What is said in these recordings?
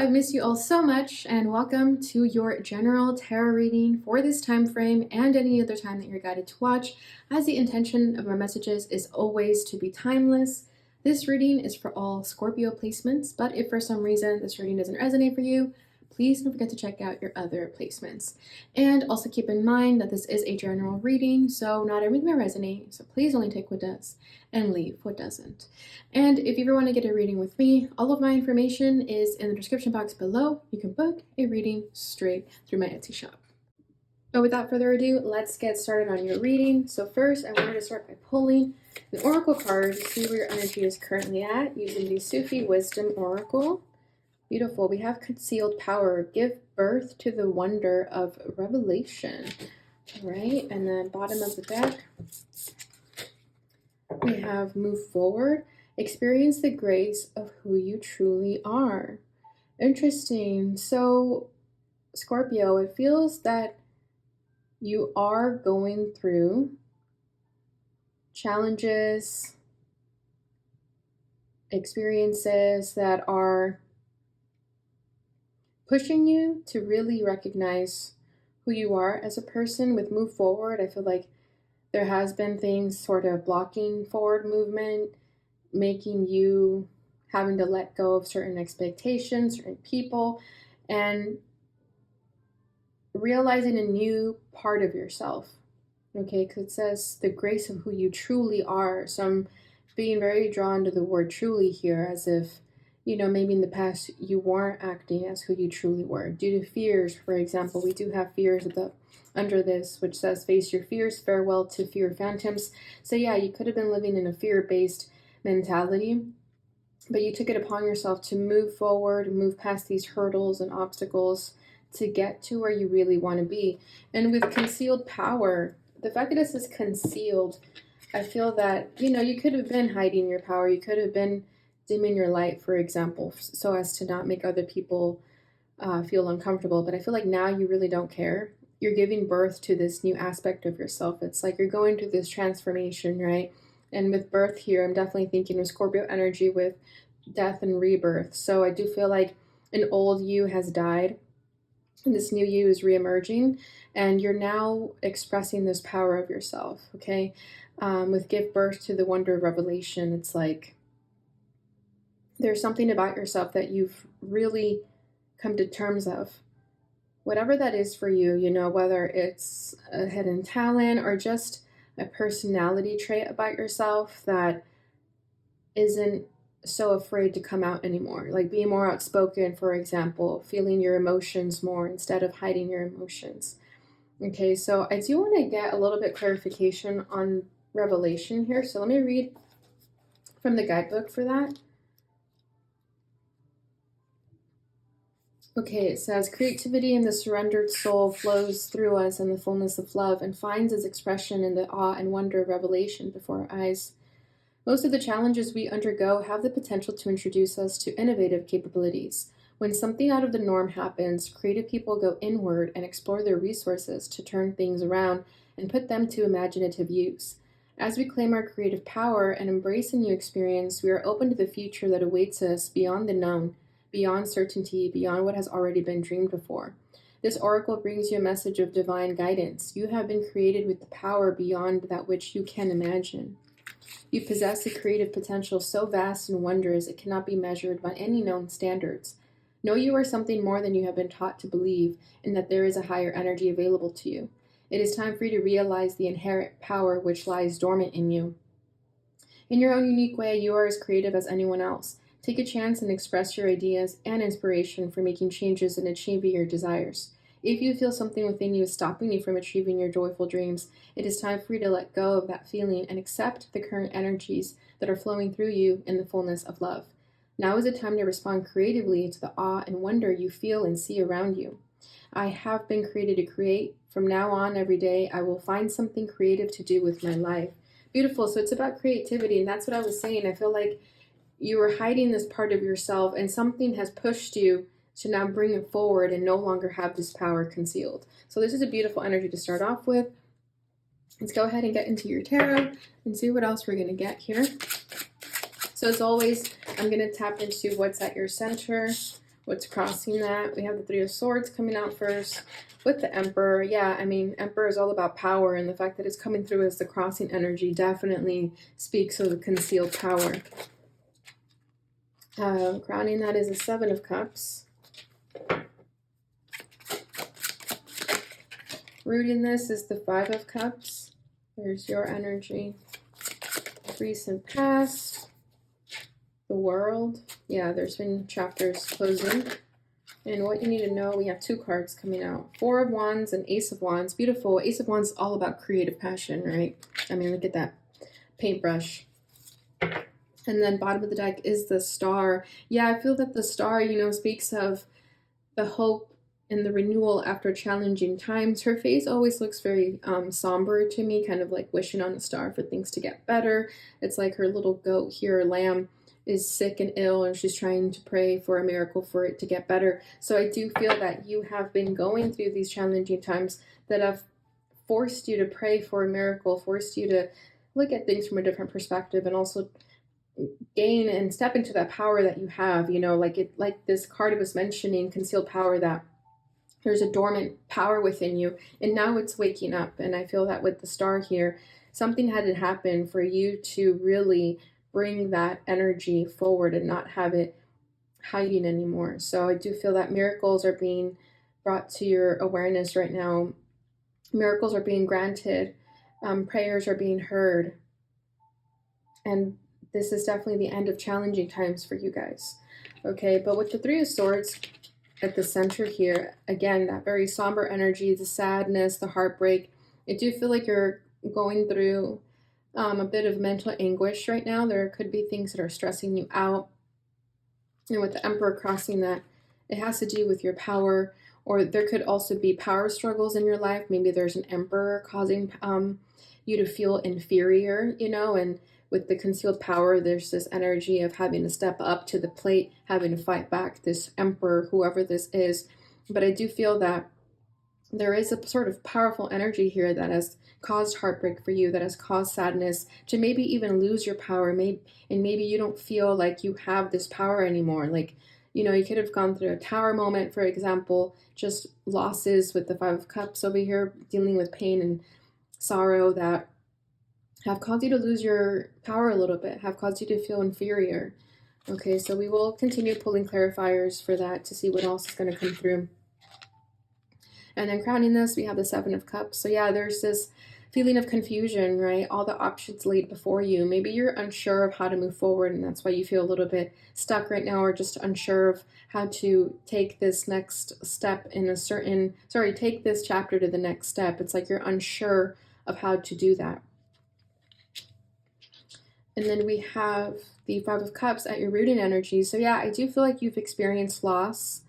I miss you all so much, and welcome to your general tarot reading for this time frame and any other time that you're guided to watch, as the intention of my messages is always to be timeless. This reading is for all Scorpio placements, but if for some reason this reading doesn't resonate for you, please don't forget to check out your other placements. And also keep in mind that this is a general reading, so not everything will resonate, so please only take what does and leave what doesn't. And if you ever want to get a reading with me, all of my information is in the description box below. You can book a reading straight through my Etsy shop. But without further ado, let's get started on your reading. So first, I wanted to start by pulling an oracle card to see where your energy is currently at using the Sufi Wisdom Oracle. Beautiful. We have concealed power. Give birth to the wonder of revelation. All right. And then bottom of the deck, we have move forward. Experience the grace of who you truly are. Interesting. So, Scorpio, it feels that you are going through challenges, experiences that are pushing you to really recognize who you are as a person. With move forward, I feel like there has been things sort of blocking forward movement, making you having to let go of certain expectations, certain people, and realizing a new part of yourself. Okay, because it says the grace of who you truly are. So I'm being very drawn to the word truly here, as if, maybe in the past you weren't acting as who you truly were due to fears. For example, we do have fears under this, which says face your fears, farewell to fear phantoms. So yeah, you could have been living in a fear-based mentality, but you took it upon yourself to move forward, move past these hurdles and obstacles to get to where you really want to be. And with concealed power, the fact that this is concealed, I feel that, you could have been hiding your power. You could have been dimming your light, for example, so as to not make other people feel uncomfortable. But I feel like now you really don't care. You're giving birth to this new aspect of yourself. It's like you're going through this transformation, right? And with birth here, I'm definitely thinking of Scorpio energy with death and rebirth. So I do feel like an old you has died and this new you is reemerging, and you're now expressing this power of yourself, okay? With give birth to the wonder of revelation, it's like there's something about yourself that you've really come to terms of. Whatever that is for you, whether it's a hidden talent or just a personality trait about yourself that isn't so afraid to come out anymore. Like being more outspoken, for example, feeling your emotions more instead of hiding your emotions. Okay, so I do want to get a little bit clarification on revelation here. So let me read from the guidebook for that. Okay, it says, creativity in the surrendered soul flows through us in the fullness of love and finds its expression in the awe and wonder of revelation before our eyes. Most of the challenges we undergo have the potential to introduce us to innovative capabilities. When something out of the norm happens, creative people go inward and explore their resources to turn things around and put them to imaginative use. As we claim our creative power and embrace a new experience, we are open to the future that awaits us beyond the known, beyond certainty, beyond what has already been dreamed before. This oracle brings you a message of divine guidance. You have been created with the power beyond that which you can imagine. You possess a creative potential so vast and wondrous it cannot be measured by any known standards. Know you are something more than you have been taught to believe, and that there is a higher energy available to you. It is time for you to realize the inherent power which lies dormant in you. In your own unique way, you are as creative as anyone else. Take a chance and express your ideas and inspiration for making changes and achieving your desires. If you feel something within you is stopping you from achieving your joyful dreams, it is time for you to let go of that feeling and accept the current energies that are flowing through you in the fullness of love. Now is the time to respond creatively to the awe and wonder you feel and see around you. I have been created to create. From now on, every day, I will find something creative to do with my life. Beautiful. So it's about creativity, and that's what I was saying. I feel like you were hiding this part of yourself, and something has pushed you to now bring it forward and no longer have this power concealed. So this is a beautiful energy to start off with. Let's go ahead and get into your tarot and see what else we're going to get here. So as always, I'm going to tap into what's at your center, what's crossing that. We have the Three of Swords coming out first with the Emperor. Yeah, I mean, Emperor is all about power, and the fact that it's coming through as the crossing energy definitely speaks of the concealed power. Crowning that is a Seven of Cups. Rooting this is the Five of Cups. There's your energy. Recent past. The World. Yeah, there's been chapters closing. And what you need to know, we have two cards coming out. Four of Wands and Ace of Wands. Beautiful. Ace of Wands is all about creative passion, right? I mean, look at that paintbrush. And then bottom of the deck is the Star. Yeah, I feel that the Star, you know, speaks of the hope and the renewal after challenging times. Her face always looks very somber to me, kind of like wishing on a star for things to get better. It's like her little goat here, lamb, is sick and ill, and she's trying to pray for a miracle for it to get better. So I do feel that you have been going through these challenging times that have forced you to pray for a miracle, forced you to look at things from a different perspective, and also gain and step into that power that you have, you know, like this card was mentioning, concealed power, that there's a dormant power within you, and now it's waking up. And I feel that with the Star here, something had to happen for you to really bring that energy forward and not have it hiding anymore. So I do feel that miracles are being brought to your awareness right now. Miracles are being granted. Prayers are being heard. And this is definitely the end of challenging times for you guys. Okay, but with the Three of Swords at the center here, again, that very somber energy, the sadness, the heartbreak. I do feel like you're going through a bit of mental anguish right now. There could be things that are stressing you out. And with the Emperor crossing that, it has to do with your power, or there could also be power struggles in your life. Maybe there's an Emperor causing you to feel inferior, you know, and with the concealed power, there's this energy of having to step up to the plate, having to fight back this Emperor, whoever this is. But I do feel that there is a sort of powerful energy here that has caused heartbreak for you, that has caused sadness, to maybe even lose your power. And maybe you don't feel like you have this power anymore. Like, you know, you could have gone through a tower moment, for example, just losses with the Five of Cups over here, dealing with pain and sorrow that have caused you to lose your power a little bit, have caused you to feel inferior. Okay, so we will continue pulling clarifiers for that to see what else is going to come through. And then crowning this, we have the Seven of Cups. So yeah, there's this feeling of confusion, right? All the options laid before you. Maybe you're unsure of how to move forward, and that's why you feel a little bit stuck right now, or just unsure of how to take this next step in take this chapter to the next step. It's like you're unsure of how to do that. And then we have the Five of Cups at your rooting energy. So yeah, I do feel like you've experienced loss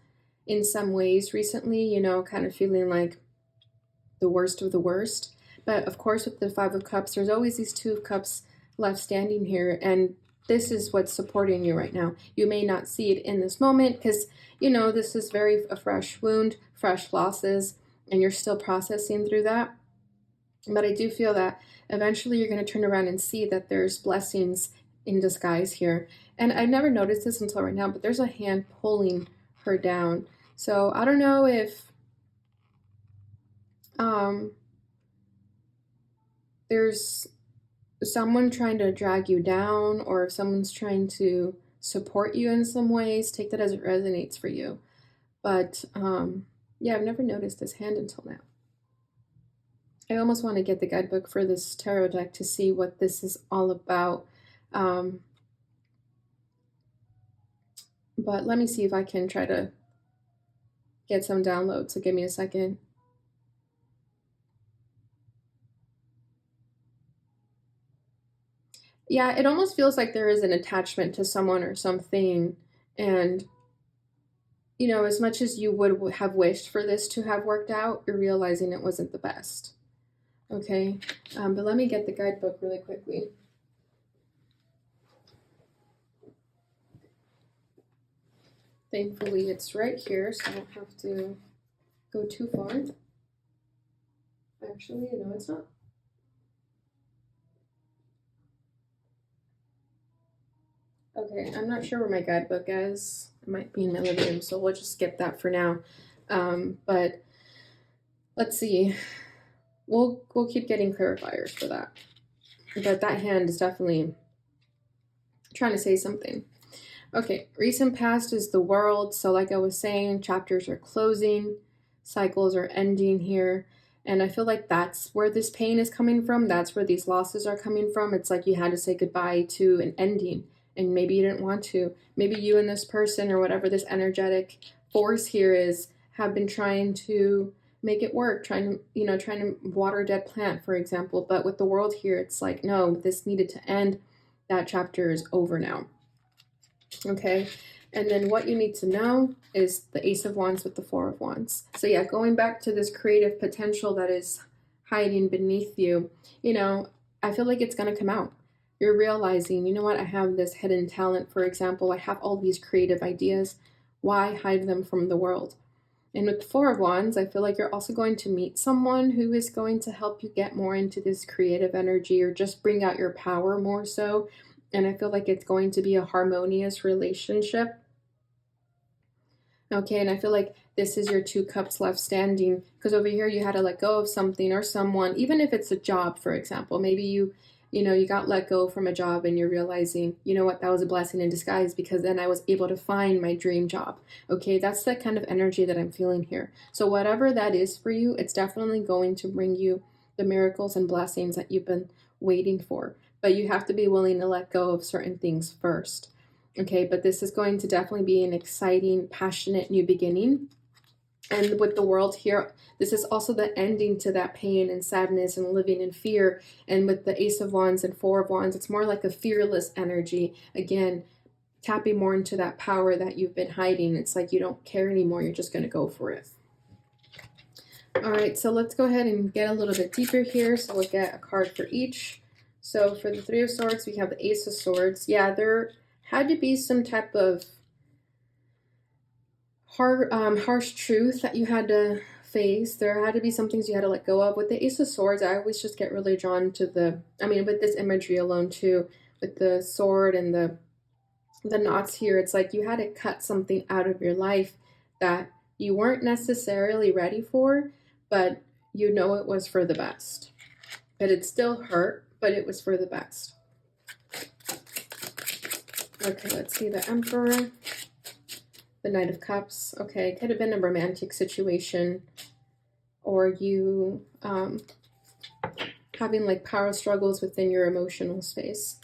in some ways recently, you know, kind of feeling like the worst of the worst. But of course, with the Five of Cups, there's always these Two of Cups left standing here. And this is what's supporting you right now. You may not see it in this moment because, you know, this is a fresh wound, fresh losses, and you're still processing through that. But I do feel that eventually you're going to turn around and see that there's blessings in disguise here. And I've never noticed this until right now, but there's a hand pulling her down. So I don't know if there's someone trying to drag you down, or if someone's trying to support you in some ways. Take that as it resonates for you. But yeah, I've never noticed this hand until now. I almost want to get the guidebook for this tarot deck to see what this is all about. But let me see if I can try to get some downloads. So give me a second. Yeah, it almost feels like there is an attachment to someone or something. And, you know, as much as you would have wished for this to have worked out, you're realizing it wasn't the best. Okay, but let me get the guidebook really quickly. Thankfully, it's right here, so I don't have to go too far. Actually, no, it's not. Okay, I'm not sure where my guidebook is. I might be in my living room, so we'll just skip that for now. But let's see. We'll keep getting clarifiers for that. But that hand is definitely trying to say something. Okay, recent past is the world. So like I was saying, chapters are closing, cycles are ending here. And I feel like that's where this pain is coming from. That's where these losses are coming from. It's like you had to say goodbye to an ending, and maybe you didn't want to. Maybe you and this person, or whatever this energetic force here is, have been trying to make it work, trying to water a dead plant, for example. But with the world here, it's like, no, this needed to end. That chapter is over now. Okay, and then what you need to know is the Ace of Wands with the Four of Wands. So yeah, going back to this creative potential that is hiding beneath you, I feel like it's going to come out. You're realizing, you know what, I have this hidden talent, for example. I have all these creative ideas. Why hide them from the world? And with the Four of Wands, I feel like you're also going to meet someone who is going to help you get more into this creative energy, or just bring out your power more so. And I feel like it's going to be a harmonious relationship. Okay, and I feel like this is your 2 cups left standing, because over here you had to let go of something or someone, even if it's a job, for example. Maybe you got let go from a job and you're realizing, you know what, that was a blessing in disguise, because then I was able to find my dream job. Okay, that's the kind of energy that I'm feeling here. So whatever that is for you, it's definitely going to bring you the miracles and blessings that you've been waiting for. But you have to be willing to let go of certain things first. Okay, but this is going to definitely be an exciting, passionate new beginning. And with the world here, this is also the ending to that pain and sadness and living in fear. And with the Ace of Wands and Four of Wands, it's more like a fearless energy. Again, tapping more into that power that you've been hiding. It's like you don't care anymore. You're just going to go for it. All right, so let's go ahead and get a little bit deeper here. So we'll get a card for each. So for the Three of Swords, we have the Ace of Swords. Yeah, there had to be some type of harsh truth that you had to face. There had to be some things you had to let go of. With the Ace of Swords, I always just get really drawn to with this imagery alone too, with the sword and the knots here, it's like you had to cut something out of your life that you weren't necessarily ready for, but it was for the best. But it still hurt, but it was for the best. Okay, let's see, the Emperor, the Knight of Cups. Okay, it could have been a romantic situation, or you having like power struggles within your emotional space.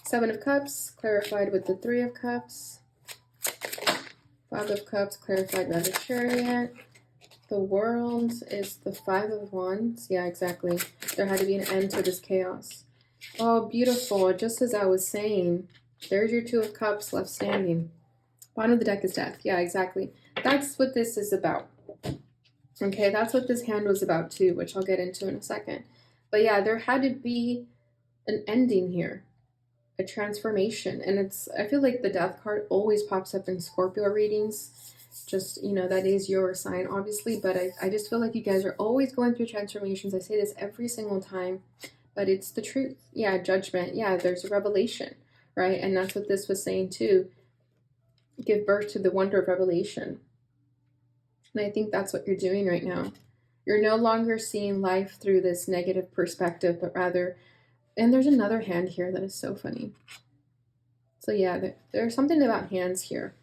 Seven of Cups, clarified with the Three of Cups. Five of Cups, clarified by the Chariot. The World is the Five of Wands. Yeah, exactly. There had to be an end to this chaos. Oh, beautiful. Just as I was saying, there's your Two of Cups left standing. Bottom of the deck is Death. Yeah, exactly. That's what this is about. Okay, that's what this hand was about too, which I'll get into in a second. But yeah, there had to be an ending here. A transformation. And I feel like the Death card always pops up in Scorpio readings. Just, that is your sign, obviously, but I just feel like you guys are always going through transformations. I say this every single time, but it's the truth. Yeah, judgment. Yeah, there's a revelation, right? And that's what this was saying too. Give birth to the wonder of revelation. And I think that's what you're doing right now. You're no longer seeing life through this negative perspective, but rather, and there's another hand here that is so funny. So yeah, there's something about hands here.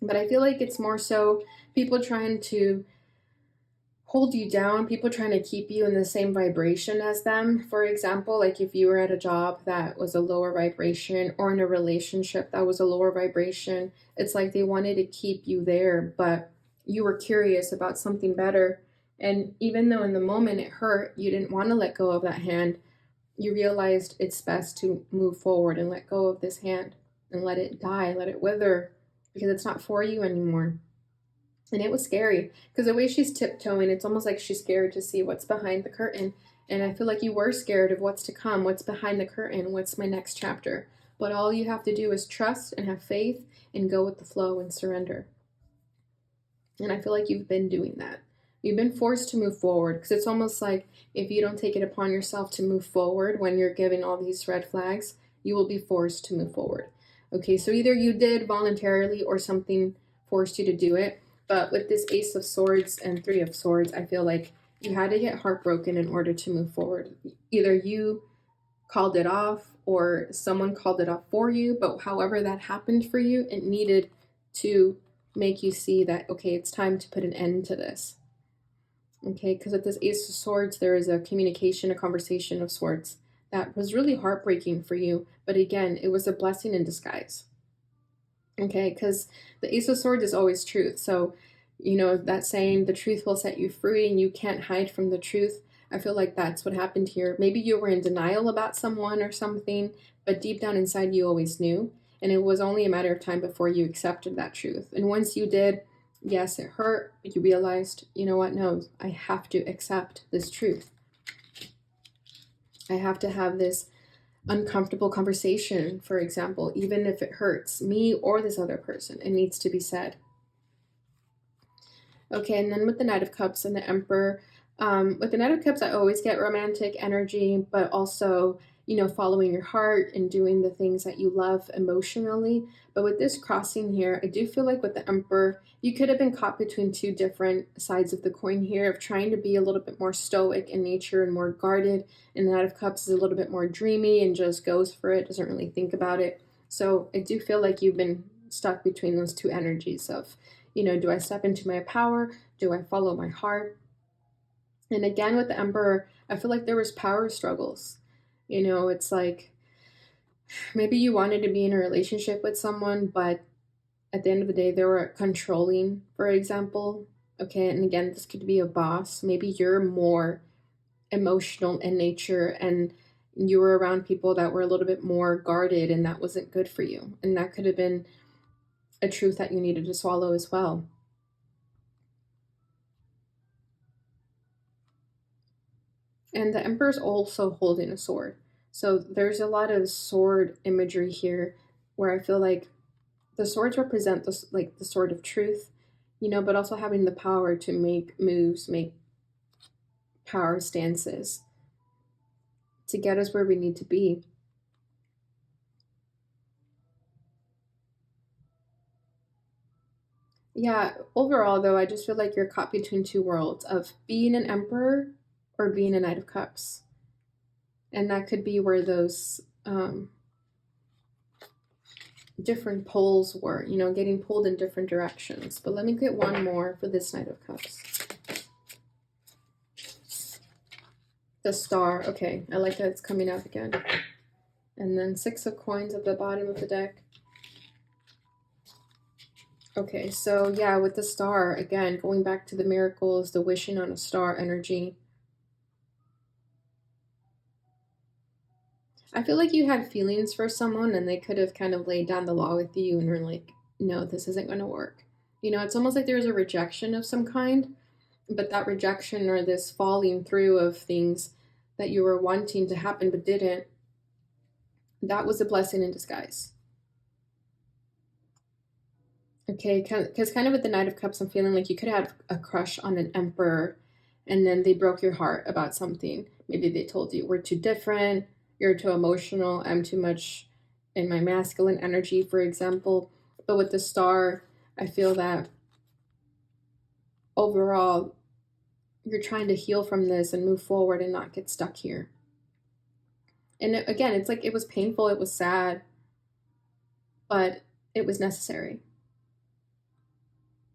But I feel like it's more so people trying to hold you down, people trying to keep you in the same vibration as them. For example, like if you were at a job that was a lower vibration, or in a relationship that was a lower vibration, it's like they wanted to keep you there, but you were curious about something better. And even though in the moment it hurt, you didn't want to let go of that hand, you realized it's best to move forward and let go of this hand and let it die, let it wither, because it's not for you anymore. And it was scary, because the way she's tiptoeing, it's almost like she's scared to see what's behind the curtain. And I feel like you were scared of what's to come, what's behind the curtain, what's my next chapter. But all you have to do is trust and have faith and go with the flow and surrender. And I feel like you've been doing that. You've been forced to move forward, because it's almost like if you don't take it upon yourself to move forward when you're giving all these red flags, you will be forced to move forward. Okay, so either you did voluntarily or something forced you to do it. But with this Ace of Swords and Three of Swords, I feel like you had to get heartbroken in order to move forward. Either you called it off or someone called it off for you, but however that happened for you, it needed to make you see that, okay, it's time to put an end to this. Okay, because with this Ace of Swords, there is a communication, a conversation of sorts that was really heartbreaking for you, but again, it was a blessing in disguise. Okay, because the Ace of Swords is always truth. So, that saying, the truth will set you free and you can't hide from the truth. I feel like that's what happened here. Maybe you were in denial about someone or something, but deep down inside, you always knew. And it was only a matter of time before you accepted that truth. And once you did, yes, it hurt, but you realized, you know what? No, I have to accept this truth. I have to have this uncomfortable conversation, for example, even if it hurts me or this other person, it needs to be said. Okay, and then with the Knight of Cups and the Emperor, with the Knight of Cups, I always get romantic energy, but also, following your heart and doing the things that you love emotionally. But with this crossing here, I do feel like with the Emperor, you could have been caught between two different sides of the coin here of trying to be a little bit more stoic in nature and more guarded. And the Knight of Cups is a little bit more dreamy and just goes for it, doesn't really think about it. So I do feel like you've been stuck between those two energies of, do I step into my power? Do I follow my heart? And again, with the Emperor, I feel like there was power struggles. It's like maybe you wanted to be in a relationship with someone, but at the end of the day, they were controlling, for example. Okay, and again, this could be a boss. Maybe you're more emotional in nature and you were around people that were a little bit more guarded and that wasn't good for you. And that could have been a truth that you needed to swallow as well. And the Emperor's also holding a sword. So there's a lot of sword imagery here where I feel like the swords represent the sword of truth, but also having the power to make moves, make power stances to get us where we need to be. Yeah, overall though, I just feel like you're caught between two worlds of being an emperor or being a Knight of Cups. And that could be where those different poles were, getting pulled in different directions. But let me get one more for this Knight of Cups. The Star. Okay, I like that it's coming up again. And then Six of Coins at the bottom of the deck. Okay, so yeah, with the Star, again, going back to the miracles, the wishing on a star energy. I feel like you had feelings for someone and they could have kind of laid down the law with you and were like, no, this isn't going to work. It's almost like there's a rejection of some kind, but that rejection or this falling through of things that you were wanting to happen but didn't, that was a blessing in disguise. Okay, because kind of with the Knight of Cups, I'm feeling like you could have a crush on an emperor and then they broke your heart about something. Maybe they told you, we're too different, you're too emotional, I'm too much in my masculine energy, for example. But with the Star, I feel that overall, you're trying to heal from this and move forward and not get stuck here. And again, it's like it was painful, it was sad, but it was necessary.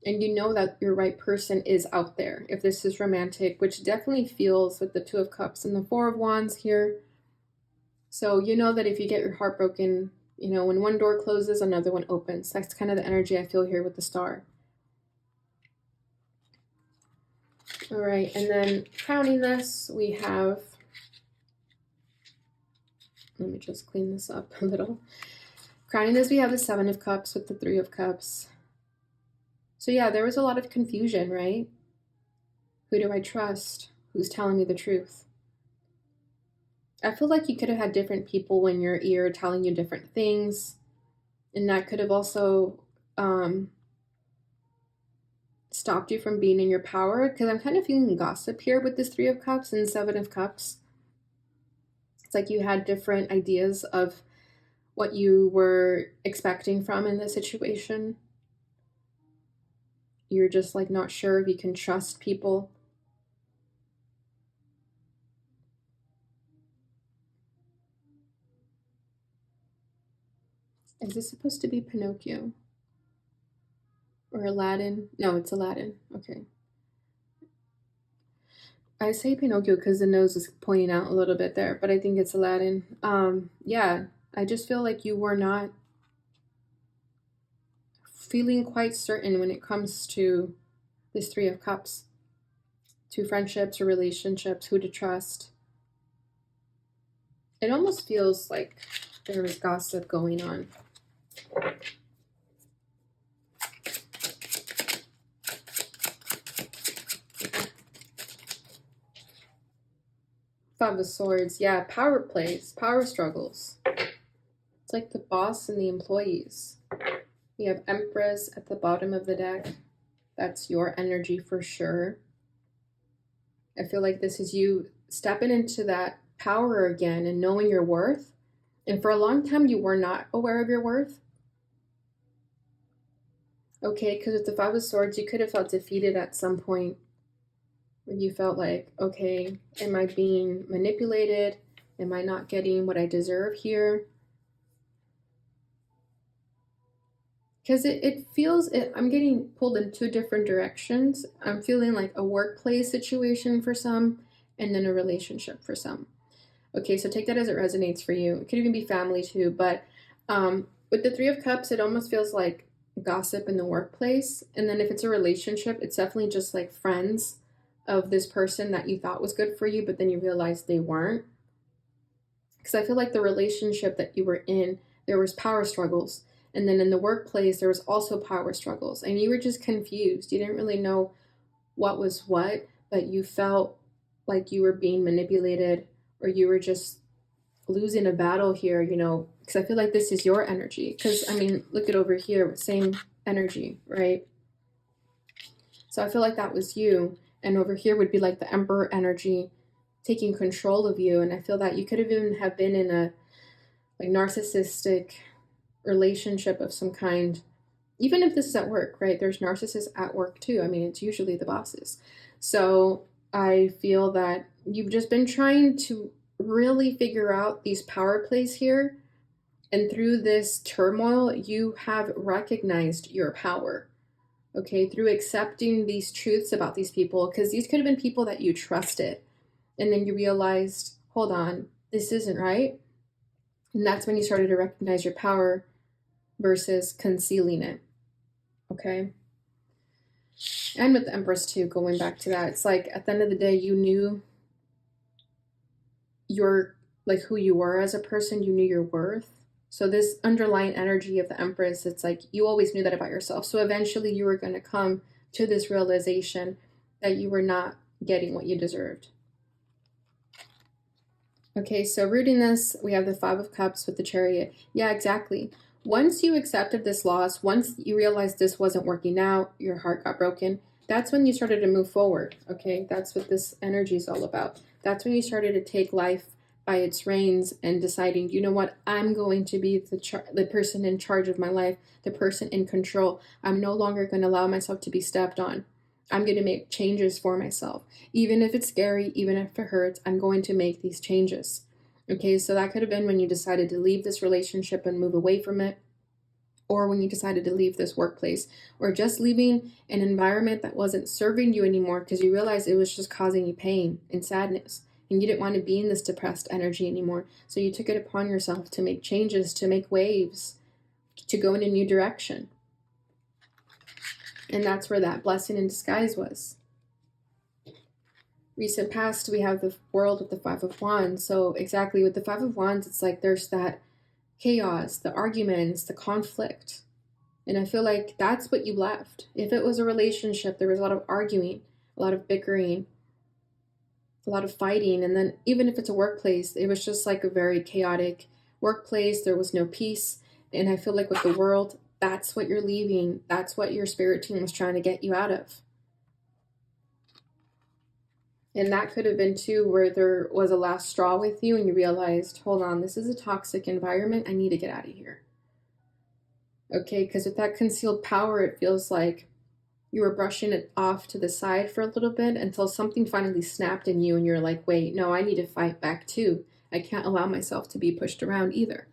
And you know that your right person is out there if this is romantic, which definitely feels with the Two of Cups and the Four of Wands here. So you know that if you get your heart broken, when one door closes, another one opens. That's kind of the energy I feel here with the Star. All right, and then crowning this, we have, let me just clean this up a little. Crowning this, we have the Seven of Cups with the Three of Cups. So yeah, there was a lot of confusion, right? Who do I trust? Who's telling me the truth? I feel like you could have had different people in your ear telling you different things. And that could have also stopped you from being in your power. Because I'm kind of feeling gossip here with this Three of Cups and Seven of Cups. It's like you had different ideas of what you were expecting from in the situation. You're just like not sure if you can trust people. Is this supposed to be Pinocchio? Or Aladdin? No, it's Aladdin. Okay. I say Pinocchio because the nose is pointing out a little bit there, but I think it's Aladdin. Yeah, I just feel like you were not feeling quite certain when it comes to this Three of Cups, to friendships or relationships, who to trust. It almost feels like there was gossip going on. Five of Swords, yeah, power plays, power struggles. It's like the boss and the employees. We have Empress at the bottom of the deck. That's your energy for sure. I feel like this is you stepping into that power again and knowing your worth. And for a long time, you were not aware of your worth. Okay, because with the Five of Swords, you could have felt defeated at some point where you felt like, okay, am I being manipulated? Am I not getting what I deserve here? Because it feels, I'm getting pulled in two different directions. I'm feeling like a workplace situation for some, and then a relationship for some. Okay, so take that as it resonates for you. It could even be family too, but with the Three of Cups, it almost feels like gossip in the workplace. And then if it's a relationship, it's definitely just like friends of this person that you thought was good for you, but then you realized they weren't. Because I feel like the relationship that you were in, there was power struggles. And then in the workplace, there was also power struggles. And you were just confused. You didn't really know what was what, but you felt like you were being manipulated or you were just losing a battle here, you know, because I feel like this is your energy. Because, I mean, look at over here, same energy, right? So I feel like that was you. And over here would be like the Emperor energy taking control of you. And I feel that you could have even have been in a like narcissistic relationship of some kind. Even if this is at work, right? There's narcissists at work too. I mean, it's usually the bosses. So I feel that you've just been trying to really figure out these power plays here. And through this turmoil, you have recognized your power, okay? Through accepting these truths about these people, because these could have been people that you trusted. And then you realized, hold on, this isn't right. And that's when you started to recognize your power versus concealing it, okay? And with the Empress too, going back to that, it's like at the end of the day, you knew your like who you were as a person, you knew your worth. So this underlying energy of the Empress, it's like you always knew that about yourself. So eventually you were going to come to this realization that you were not getting what you deserved. Okay, so rooting this, we have the Five of Cups with the Chariot. Yeah, exactly. Once you accepted this loss, once you realized this wasn't working out, your heart got broken, that's when you started to move forward, okay? That's what this energy is all about. That's when you started to take life by its reins and deciding, you know what, I'm going to be the person in charge of my life, the person in control. I'm no longer going to allow myself to be stepped on. I'm going to make changes for myself. Even if it's scary, even if it hurts, I'm going to make these changes. Okay, so that could have been when you decided to leave this relationship and move away from it, or when you decided to leave this workplace, or just leaving an environment that wasn't serving you anymore because you realized it was just causing you pain and sadness. And you didn't want to be in this depressed energy anymore. So you took it upon yourself to make changes, to make waves, to go in a new direction. And that's where that blessing in disguise was. Recent past, we have the World with the Five of Wands. So exactly with the Five of Wands, it's like there's that chaos, the arguments, the conflict. And I feel like that's what you left. If it was a relationship, there was a lot of arguing, a lot of bickering, a lot of fighting. And then even if it's a workplace, it was just like a very chaotic workplace. There was no peace. And I feel like with the World, that's what you're leaving. That's what your spirit team was trying to get you out of. And that could have been too where there was a last straw with you and you realized, hold on, this is a toxic environment. I need to get out of here. Okay, because with that concealed power, it feels like you were brushing it off to the side for a little bit until something finally snapped in you and you're like, wait, no, I need to fight back too. I can't allow myself to be pushed around either.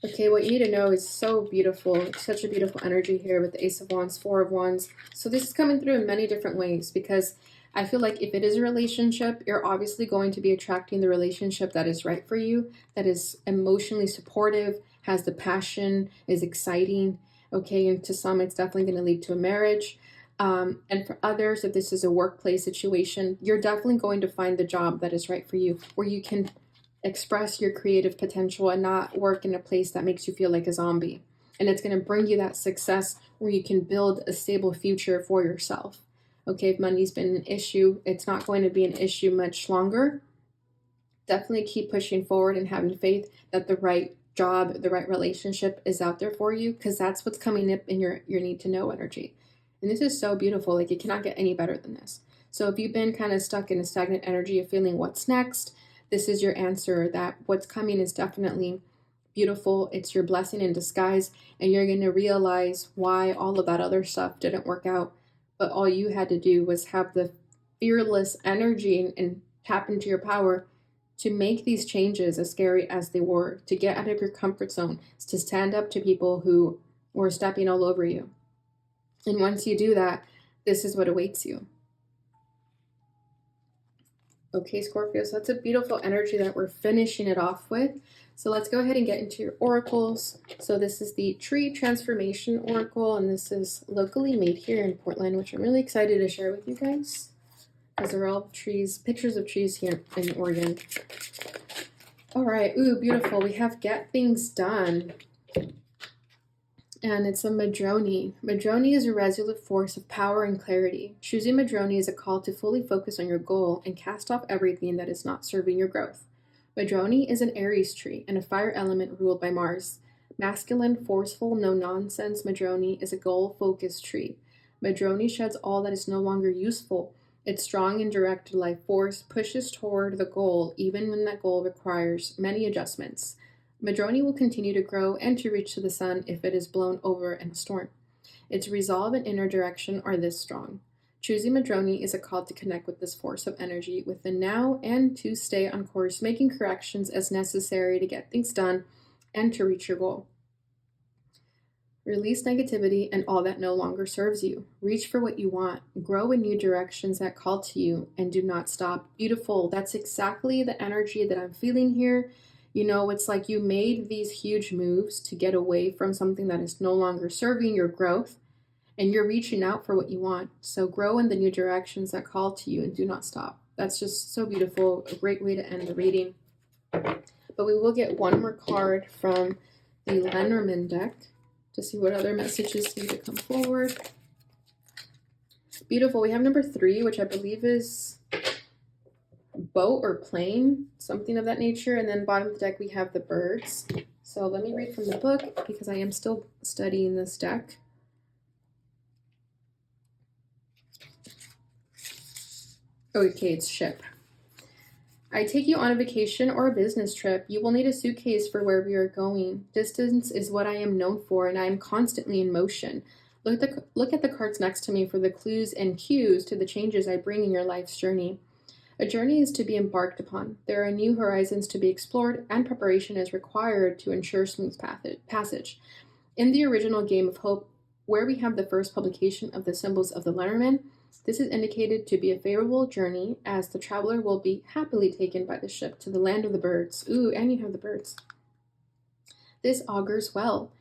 Okay, what you need to know is so beautiful. It's such a beautiful energy here with the Ace of Wands, Four of Wands. So this is coming through in many different ways because I feel like if it is a relationship, you're obviously going to be attracting the relationship that is right for you, that is emotionally supportive, has the passion, is exciting. Okay, and to some, it's definitely going to lead to a marriage. And for others, if this is a workplace situation, you're definitely going to find the job that is right for you, where you can express your creative potential and not work in a place that makes you feel like a zombie. And it's going to bring you that success where you can build a stable future for yourself. Okay, if money's been an issue, it's not going to be an issue much longer. Definitely keep pushing forward and having faith that the right job, the right relationship is out there for you, because that's what's coming up in your need to know energy. And this is so beautiful. Like, it cannot get any better than this. So if you've been kind of stuck in a stagnant energy of feeling what's next, this is your answer that what's coming is definitely beautiful. It's your blessing in disguise, and you're going to realize why all of that other stuff didn't work out. But all you had to do was have the fearless energy and tap into your power to make these changes, as scary as they were, to get out of your comfort zone, to stand up to people who were stepping all over you. And once you do that, this is what awaits you. Okay, Scorpio, so that's a beautiful energy that we're finishing it off with. So let's go ahead and get into your oracles. So this is the Tree Transformation Oracle, and this is locally made here in Portland, which I'm really excited to share with you guys, because they're all trees, pictures of trees here in Oregon. All right, ooh, beautiful. We have Get Things Done. And it's a Madroni. Madroni is a resolute force of power and clarity. Choosing Madroni is a call to fully focus on your goal and cast off everything that is not serving your growth. Madroni is an Aries tree and a fire element ruled by Mars. Masculine, forceful, no-nonsense Madroni is a goal-focused tree. Madroni sheds all that is no longer useful. Its strong and direct life force pushes toward the goal even when that goal requires many adjustments. Madroni will continue to grow and to reach to the sun if it is blown over in a storm. Its resolve and inner direction are this strong. Choosing Madroni is a call to connect with this force of energy with the now and to stay on course, making corrections as necessary to get things done and to reach your goal. Release negativity and all that no longer serves you. Reach for what you want. Grow in new directions that call to you, and do not stop. Beautiful. That's exactly the energy that I'm feeling here. You know, it's like you made these huge moves to get away from something that is no longer serving your growth, and you're reaching out for what you want. So grow in the new directions that call to you and do not stop. That's just so beautiful. A great way to end the reading. But we will get one more card from the Lenormand deck to see what other messages need to come forward. Beautiful. We have number 3, which I believe is boat or plane, something of that nature. And then bottom of the deck, we have the birds. So let me read from the book because I am still studying this deck. Okay, it's ship. I take you on a vacation or a business trip. You will need a suitcase for where we are going. Distance is what I am known for, and I am constantly in motion. Look at the cards next to me for the clues and cues to the changes I bring in your life's journey. A journey is to be embarked upon. There are new horizons to be explored, and preparation is required to ensure smooth passage. In the original Game of Hope, where we have the first publication of the symbols of the Lenormand, this is indicated to be a favorable journey, as the traveler will be happily taken by the ship to the land of the birds. Ooh, and you have the birds. This augurs well.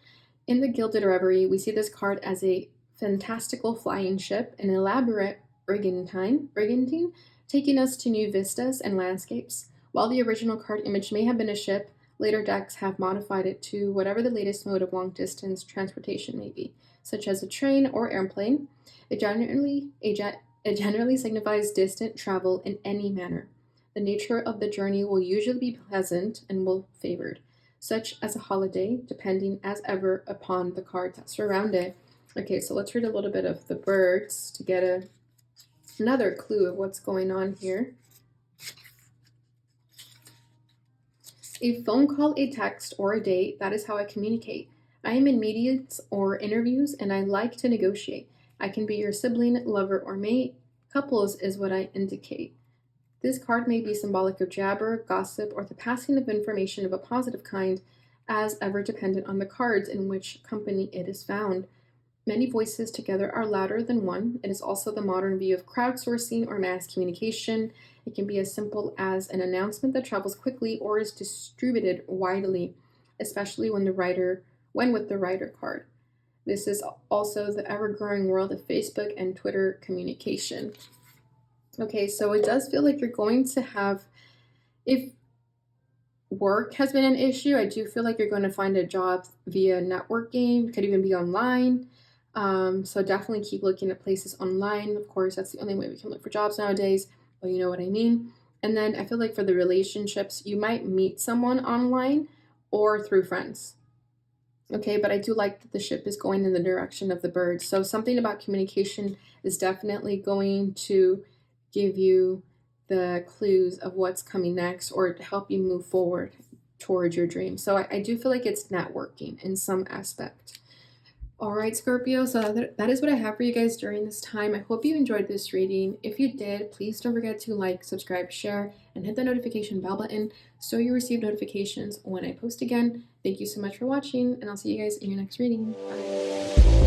In the Gilded Reverie, we see this card as a fantastical flying ship, an elaborate brigantine, taking us to new vistas and landscapes. While the original card image may have been a ship, later decks have modified it to whatever the latest mode of long-distance transportation may be, such as a train or airplane. It generally signifies distant travel in any manner. The nature of the journey will usually be pleasant and will favored, such as a holiday, depending as ever upon the cards that surround it. Okay, so let's read a little bit of the birds to get a Another clue of what's going on here. A phone call, a text, or a date, that is how I communicate. I am in meetings or interviews, and I like to negotiate. I can be your sibling, lover, or mate. Couples is what I indicate. This card may be symbolic of jabber, gossip, or the passing of information of a positive kind, as ever dependent on the cards in which company it is found. Many voices together are louder than one. It is also the modern view of crowdsourcing or mass communication. It can be as simple as an announcement that travels quickly or is distributed widely, especially when with the writer card. This is also the ever-growing world of Facebook and Twitter communication. Okay, so it does feel like you're going to have, if work has been an issue, I do feel like you're going to find a job via networking. It could even be online. So definitely keep looking at places online. Of course, that's the only way we can look for jobs nowadays, but you know what I mean. And then I feel like for the relationships, you might meet someone online or through friends. Okay, but I do like that the ship is going in the direction of the birds. So something about communication is definitely going to give you the clues of what's coming next or to help you move forward towards your dream. So I do feel like it's networking in some aspect. All right, Scorpio, so that is what I have for you guys during this time. I hope you enjoyed this reading. If you did, please don't forget to like, subscribe, share, and hit the notification bell button so you receive notifications when I post again. Thank you so much for watching, and I'll see you guys in your next reading. Bye.